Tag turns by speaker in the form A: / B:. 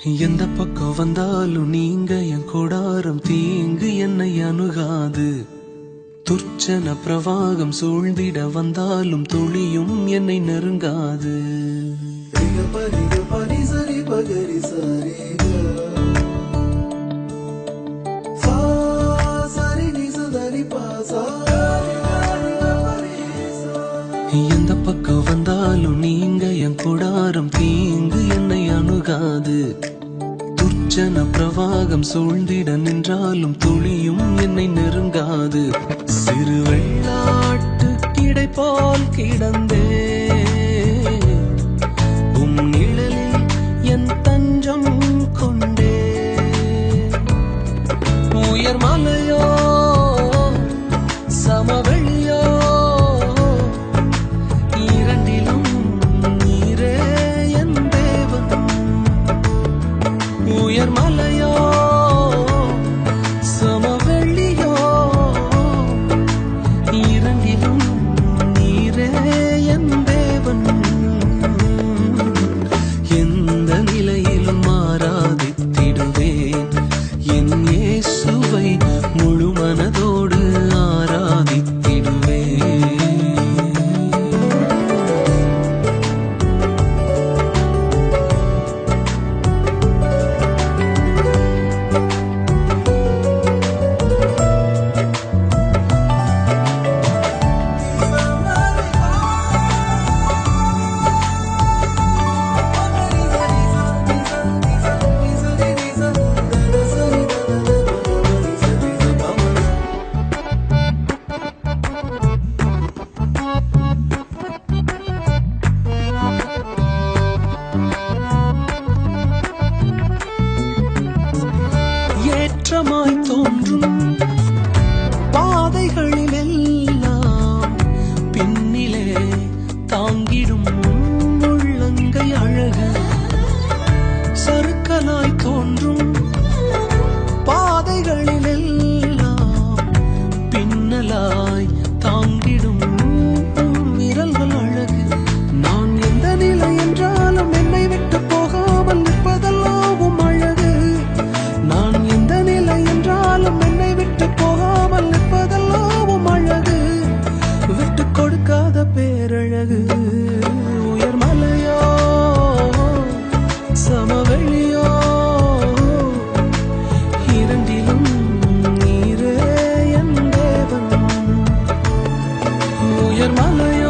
A: எந்த பக்கம் வந்தாலும் நீங்க என் கொடாரம் தீங்கு என்னை அணுகாது. துர்ச்சன பிரவாகம் சூழ்ந்திட வந்தாலும் துளியும் என்னை நெருங்காது. எந்த பக்கம் வந்தாலும் நீங்க என் கொடாரம் தீங்கு என்னை அணுகாது. துர்ச்சன பிரவாகம் சூழ்ந்திட நின்றாலும் துளியும் என்னை நெருங்காது. சிறு வெள்ளாட்டு கிடை போல் கிடந்தே உம் நிழலில் என் தஞ்சம் கொண்டே. உயர் மலையோ சமவெளியோ இரண்டிலும் நீரே என் தேவன். உயர் மலையோ சமவெளியோ இரண்டிலும் நீரே என் தேவன். எந்த நிலையிலும் ஆராதித்திடுவேன் என் இயேசுவை முழு மனதோடு ஆராதித்திடுவேன். ஏற்றமாய் தோன்றும் பாதைகளிலெல்லாம் பின்னிலே தாங்கிடும் உள்ளங்கை அழகு. சறுக்கலாய் தோன்றும் பாதைகளிலெல்லாம் பின்னலாய் தாங்கிடும் விரல்கள் அழகு. நான் எந்த நிலை என்றாலும் என்னை விட்டு போகாமல் நிற்பதெல்லாம் அழகு. நான் எந்த நிலை என்றாலும் என்னை விட்டு போகாமல் நிற்பதெல்லாம் அழகு. விட்டு கொடுக்காத பேரழகு. உயர் மலையோ சமவெளியோ இரண்டிலும் நீரே என் தேவன். உயர் மலையோ